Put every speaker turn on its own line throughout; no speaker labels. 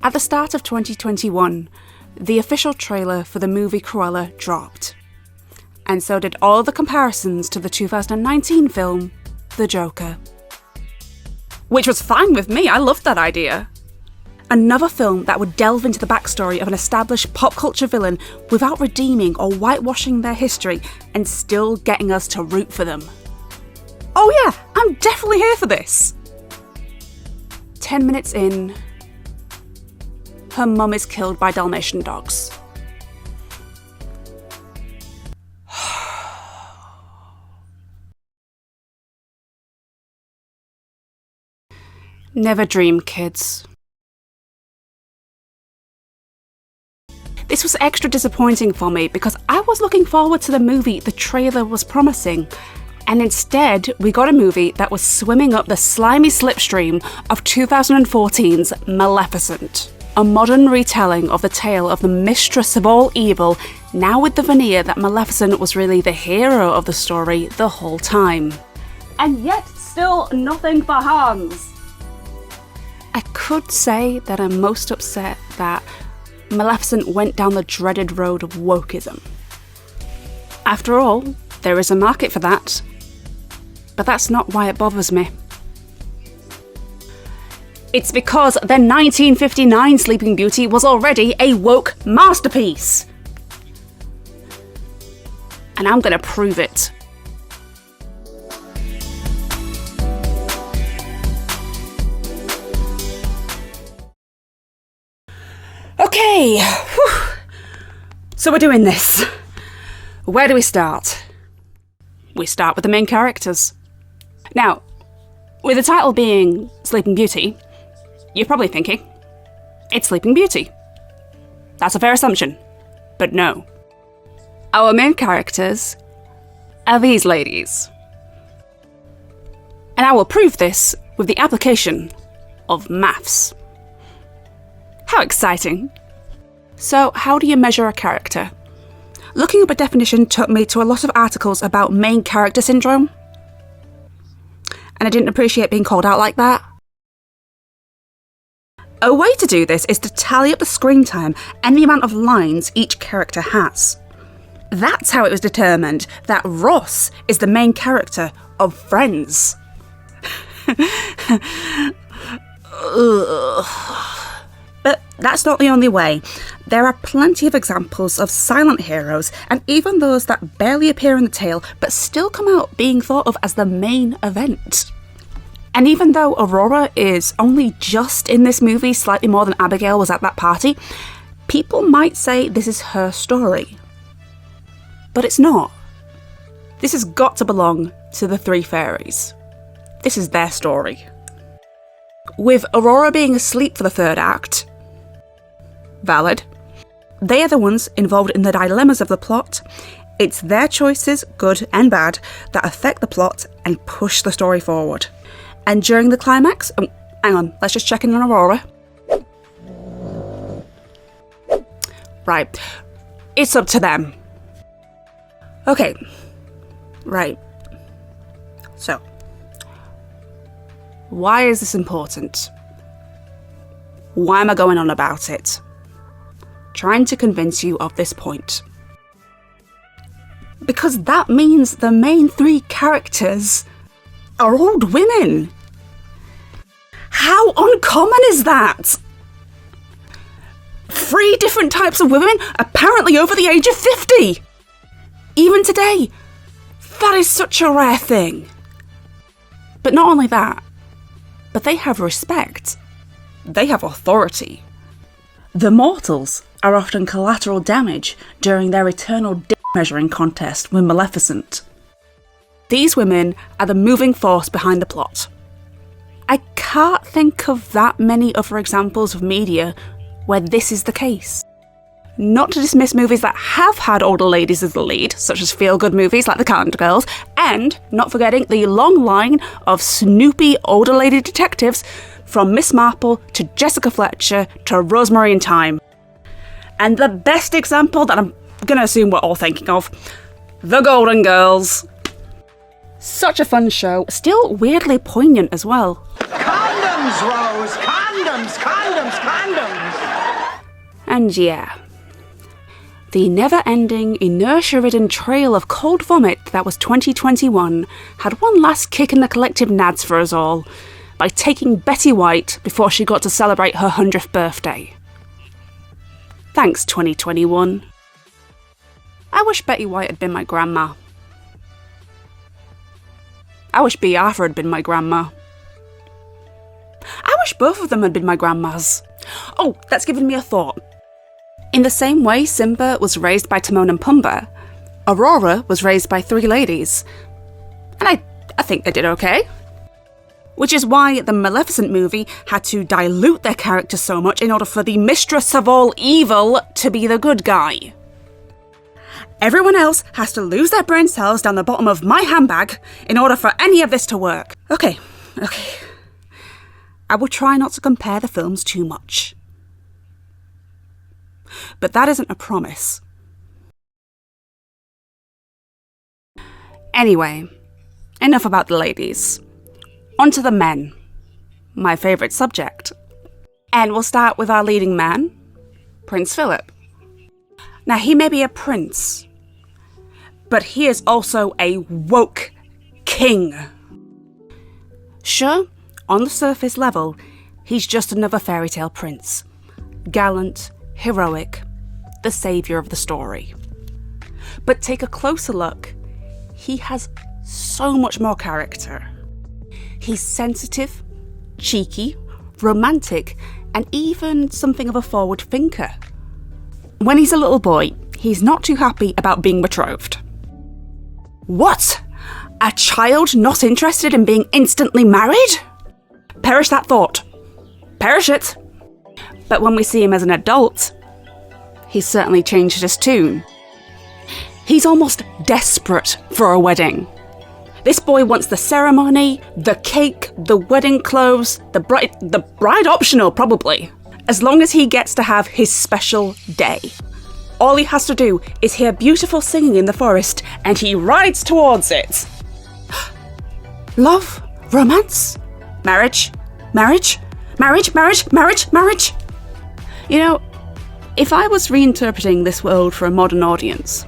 At the start of 2021, the official trailer for the movie Cruella dropped. And so did all the comparisons to the 2019 film, The Joker. Which was fine with me, I loved that idea. Another film that would delve into the backstory of an established pop culture villain without redeeming or whitewashing their history and still getting us to root for them. Oh yeah, I'm definitely here for this! 10 minutes in, her mum is killed by Dalmatian dogs. Never dream, kids. This was extra disappointing for me because I was looking forward to the movie the trailer was promising, and instead we got a movie that was swimming up the slimy slipstream of 2014's Maleficent. A modern retelling of the tale of the mistress of all evil, now with the veneer that Maleficent was really the hero of the story the whole time. And yet still nothing for Hans. I could say that I'm most upset that Maleficent went down the dreaded road of wokeism. After all, there is a market for that. But that's not why it bothers me. It's because the 1959 Sleeping Beauty was already a woke masterpiece. And I'm gonna prove it. Okay, whew. So we're doing this. Where do we start? We start with the main characters. Now, with the title being Sleeping Beauty, you're probably thinking, it's Sleeping Beauty. That's a fair assumption, but no. Our main characters are these ladies. And I will prove this with the application of maths. How exciting. So, how do you measure a character? Looking up a definition took me to a lot of articles about main character syndrome. And I didn't appreciate being called out like that. A way to do this is to tally up the screen time and the amount of lines each character has. That's how it was determined that Ross is the main character of Friends. But that's not the only way. There are plenty of examples of silent heroes, and even those that barely appear in the tale but still come out being thought of as the main event. And even though Aurora is only just in this movie slightly more than Abigail was at that party, people might say this is her story. But it's not. This has got to belong to the three fairies. This is their story. With Aurora being asleep for the third act, valid. They are the ones involved in the dilemmas of the plot. It's their choices, good and bad, that affect the plot and push the story forward. And during the climax, hang on, let's just check in on Aurora. Right, it's up to them. Okay, right. So, why is this important? Why am I going on about it? Trying to convince you of this point. Because that means the main three characters are old women. How uncommon is that? 3 different types of women, apparently over the age of 50. Even today, that is such a rare thing. But not only that, but they have respect. They have authority. The mortals are often collateral damage during their eternal dick measuring contest with Maleficent. These women are the moving force behind the plot. I can't think of that many other examples of media where this is the case. Not to dismiss movies that have had older ladies as the lead, such as feel-good movies like The Calendar Girls, and not forgetting the long line of snoopy older lady detectives from Miss Marple to Jessica Fletcher to Rosemary and Thyme. And the best example that I'm going to assume we're all thinking of, The Golden Girls. Such a fun show, still weirdly poignant as well.
Condoms, Rose! Condoms, condoms, condoms!
And yeah, the never-ending, inertia-ridden trail of cold vomit that was 2021 had one last kick in the collective nads for us all, by taking Betty White before she got to celebrate her 100th birthday. Thanks, 2021. I wish Betty White had been my grandma. I wish B. Arthur had been my grandma. I wish both of them had been my grandmas. Oh, that's given me a thought. In the same way Simba was raised by Timon and Pumbaa, Aurora was raised by three ladies. And I think they did okay. Which is why the Maleficent movie had to dilute their characters so much in order for the mistress of all evil to be the good guy. Everyone else has to lose their brain cells down the bottom of my handbag in order for any of this to work. Okay. I will try not to compare the films too much. But that isn't a promise. Anyway, enough about the ladies. On to the men. My favourite subject. And we'll start with our leading man, Prince Philip. Now, he may be a prince, but he is also a woke king. Sure, on the surface level, he's just another fairy tale prince. Gallant, heroic, the saviour of the story. But take a closer look, he has so much more character. He's sensitive, cheeky, romantic, and even something of a forward thinker. When he's a little boy, he's not too happy about being betrothed. What? A child not interested in being instantly married? Perish that thought. Perish it. But when we see him as an adult, he's certainly changed his tune. He's almost desperate for a wedding. This boy wants the ceremony, the cake, the wedding clothes, the bride optional probably, as long as he gets to have his special day. All he has to do is hear beautiful singing in the forest and he rides towards it. Love, romance, marriage. You know, if I was reinterpreting this world for a modern audience,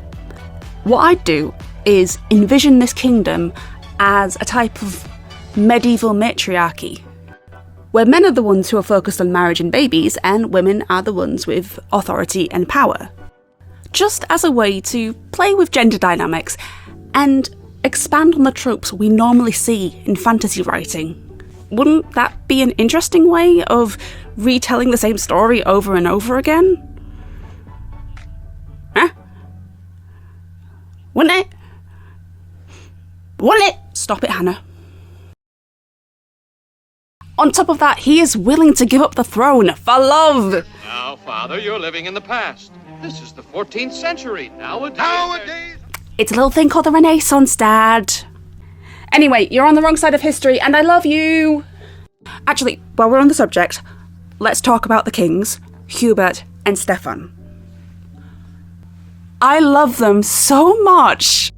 what I'd do is envision this kingdom as a type of medieval matriarchy, where men are the ones who are focused on marriage and babies, and women are the ones with authority and power. Just as a way to play with gender dynamics and expand on the tropes we normally see in fantasy writing. Wouldn't that be an interesting way of retelling the same story over and over again? Huh? Wouldn't it? Wouldn't it? Stop it, Hannah. On top of that, he is willing to give up the throne for love.
Now, Father, you're living in the past. This is the 14th century. Nowadays...
It's a little thing called the Renaissance, Dad. Anyway, you're on the wrong side of history, and I love you. Actually, while we're on the subject, let's talk about the kings, Hubert and Stefan. I love them so much.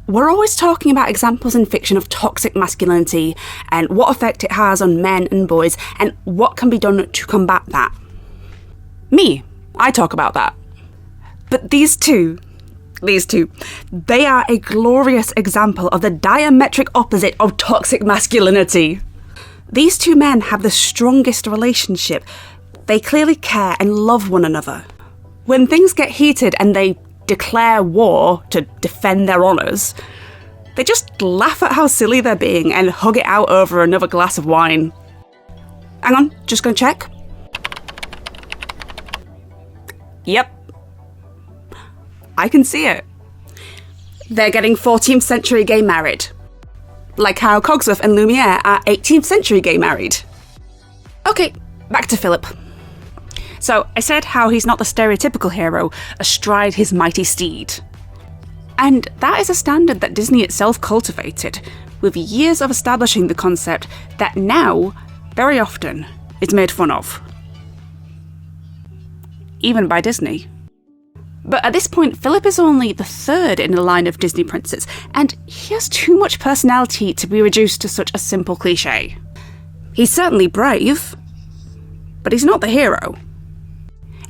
We're always talking about examples in fiction of toxic masculinity and what effect it has on men and boys and what can be done to combat that. Me, I talk about that. But these two, they are a glorious example of the diametric opposite of toxic masculinity. These two men have the strongest relationship. They clearly care and love one another. When things get heated and they declare war to defend their honours, they just laugh at how silly they're being and hug it out over another glass of wine. Hang on, just gonna check. Yep. I can see it. They're getting 14th century gay married. Like how Cogsworth and Lumiere are 18th century gay married. Okay, back to Philip. So, I said how he's not the stereotypical hero astride his mighty steed. And that is a standard that Disney itself cultivated, with years of establishing the concept that now, very often, is made fun of. Even by Disney. But at this point, Philip is only the third in the line of Disney princes, and he has too much personality to be reduced to such a simple cliché. He's certainly brave, but he's not the hero.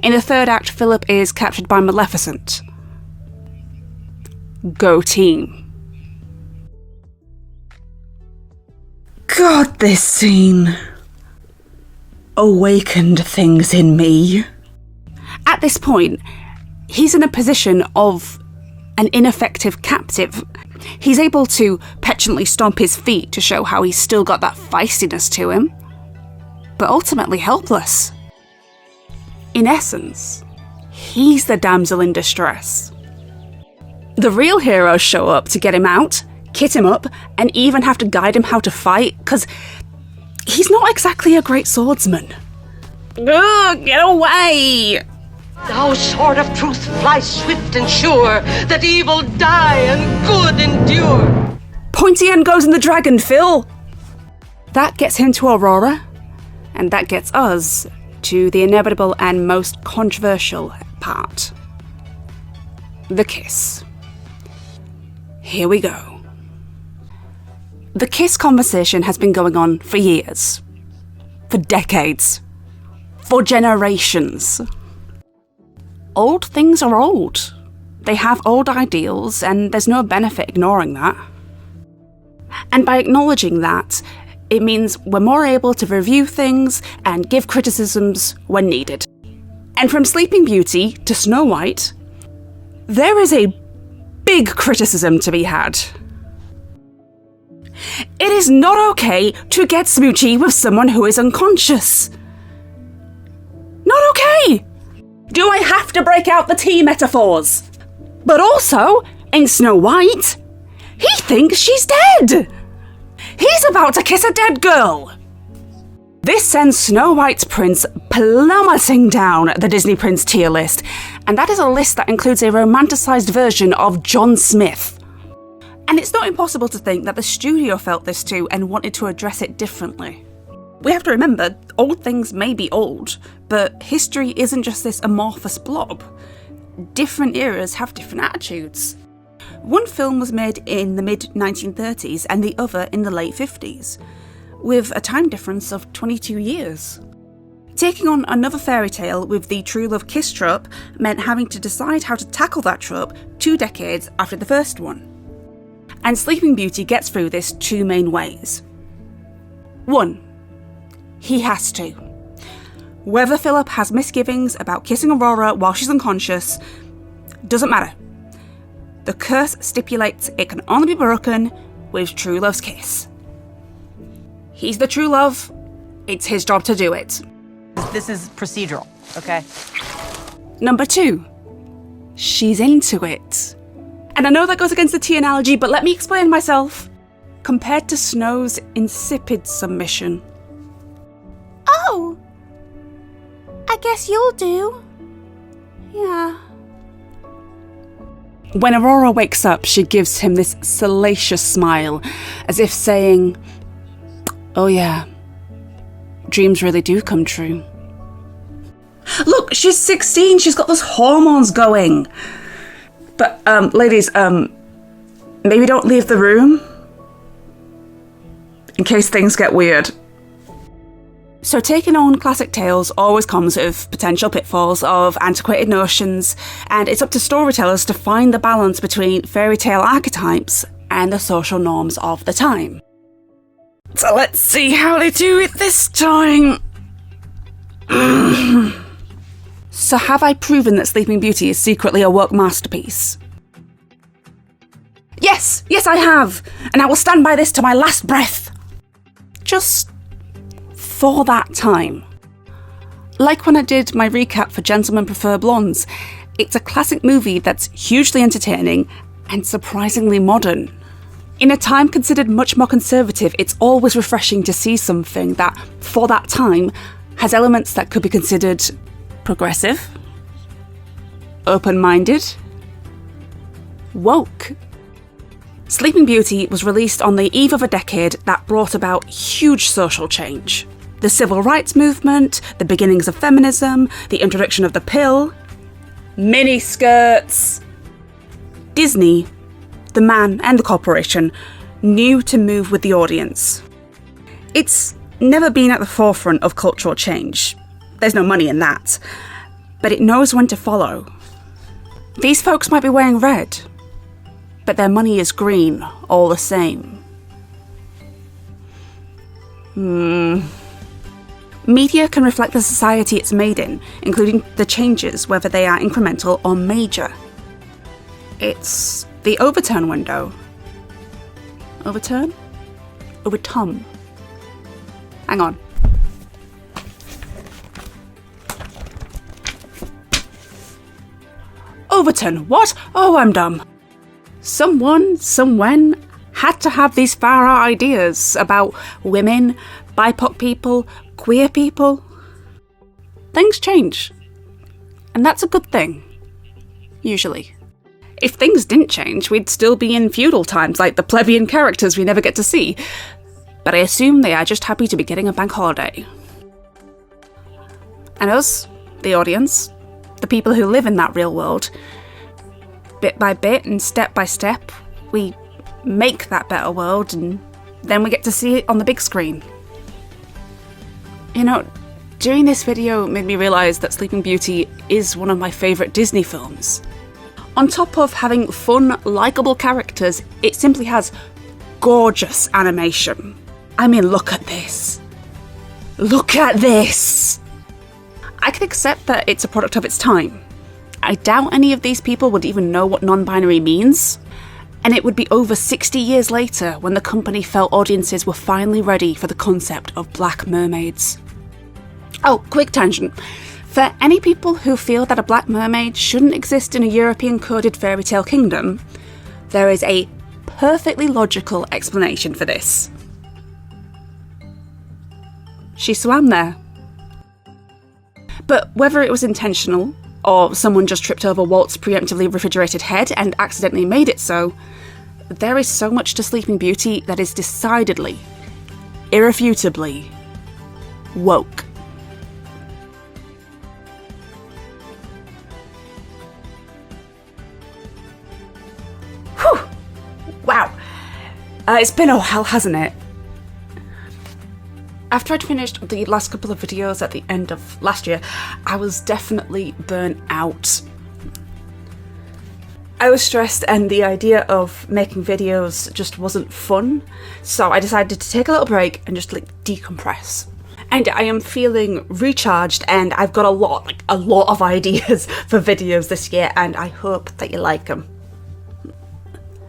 In the third act, Philip is captured by Maleficent. Go team. God, this scene awakened things in me. At this point, he's in a position of an ineffective captive. He's able to petulantly stomp his feet to show how he's still got that feistiness to him, but ultimately helpless. In essence, he's the damsel in distress. The real heroes show up to get him out, kit him up, and even have to guide him how to fight, because he's not exactly a great swordsman. Ugh, get away!
Thou sword of truth, fly swift and sure, that evil die and good endure.
Pointy end goes in the dragon, Phil! That gets him to Aurora, and that gets us to the inevitable and most controversial part. The kiss. Here we go. The kiss conversation has been going on for years. For decades. For generations. Old things are old. They have old ideals, and there's no benefit ignoring that. And by acknowledging that, it means we're more able to review things and give criticisms when needed. And from Sleeping Beauty to Snow White, there is a big criticism to be had. It is not okay to get smoochy with someone who is unconscious. Not okay! Do I have to break out the tea metaphors? But also, in Snow White, he thinks she's dead! He's about to kiss a dead girl! This sends Snow White's prince plummeting down the Disney Prince tier list, and that is a list that includes a romanticised version of John Smith. And it's not impossible to think that the studio felt this too and wanted to address it differently. We have to remember, old things may be old, but history isn't just this amorphous blob. Different eras have different attitudes. One film was made in the mid-1930s and the other in the late 50s, with a time difference of 22 years. Taking on another fairy tale with the true love kiss trope meant having to decide how to tackle that trope 2 decades after the first one. And Sleeping Beauty gets through this 2 main ways. 1. He has to. Whether Philip has misgivings about kissing Aurora while she's unconscious, doesn't matter. The curse stipulates it can only be broken with true love's kiss. He's the true love, it's his job to do it.
This is procedural, okay?
Number 2, she's into it. And I know that goes against the tea analogy, but let me explain myself. Compared to Snow's insipid submission. Oh, I guess you'll do. Yeah. When Aurora wakes up, she gives him this salacious smile, as if saying, oh yeah, dreams really do come true. Look, she's 16, she's got those hormones going. But, ladies, maybe don't leave the room, in case things get weird. So taking on classic tales always comes with potential pitfalls of antiquated notions, and it's up to storytellers to find the balance between fairy tale archetypes and the social norms of the time. So let's see how they do it this time. So have I proven that Sleeping Beauty is secretly a woke masterpiece? Yes, I have, and I will stand by this to my last breath. Just for that time. Like when I did my recap for Gentlemen Prefer Blondes, it's a classic movie that's hugely entertaining and surprisingly modern. In a time considered much more conservative, it's always refreshing to see something that, for that time, has elements that could be considered progressive, open-minded, woke. Sleeping Beauty was released on the eve of a decade that brought about huge social change. The civil rights movement, the beginnings of feminism, the introduction of the pill, miniskirts. Disney, the man and the corporation, knew to move with the audience. It's never been at the forefront of cultural change. There's no money in that. but it knows when to follow. These folks might be wearing red, but their money is green all the same. Media can reflect the society it's made in, including the changes, whether they are incremental or major. It's the overturn window. Overturn? Overturn. Hang on. Overton, what? Oh, I'm dumb. Someone, somewhen, had to have these far out ideas about women, BIPOC people, queer people. Things change. And that's a good thing. Usually. If things didn't change, we'd still be in feudal times like the plebeian characters we never get to see. But I assume they are just happy to be getting a bank holiday. And us, the audience, the people who live in that real world, bit by bit and step by step, we make that better world, and then we get to see it on the big screen. You know, doing this video made me realise that Sleeping Beauty is one of my favourite Disney films. On top of having fun, likeable characters, it simply has gorgeous animation. I mean, look at this. Look at this! I can accept that it's a product of its time. I doubt any of these people would even know what non-binary means, and it would be over 60 years later when the company felt audiences were finally ready for the concept of black mermaids. Oh, quick tangent. For any people who feel that a black mermaid shouldn't exist in a European-coded fairy tale kingdom, there is a perfectly logical explanation for this. She swam there. But whether it was intentional, or someone just tripped over Walt's preemptively refrigerated head and accidentally made it so, there is so much to Sleeping Beauty that is decidedly, irrefutably, woke. Whew! Wow. It's been a while, hasn't it? After I'd finished the last couple of videos at the end of last year, I was definitely burnt out. I was stressed and the idea of making videos just wasn't fun, so I decided to take a little break and just decompress. And I am feeling recharged, and I've got a lot of ideas for videos this year, and I hope that you like them.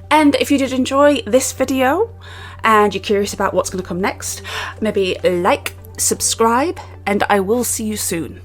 And if you did enjoy this video, and you're curious about what's going to come next, maybe like, subscribe, and I will see you soon.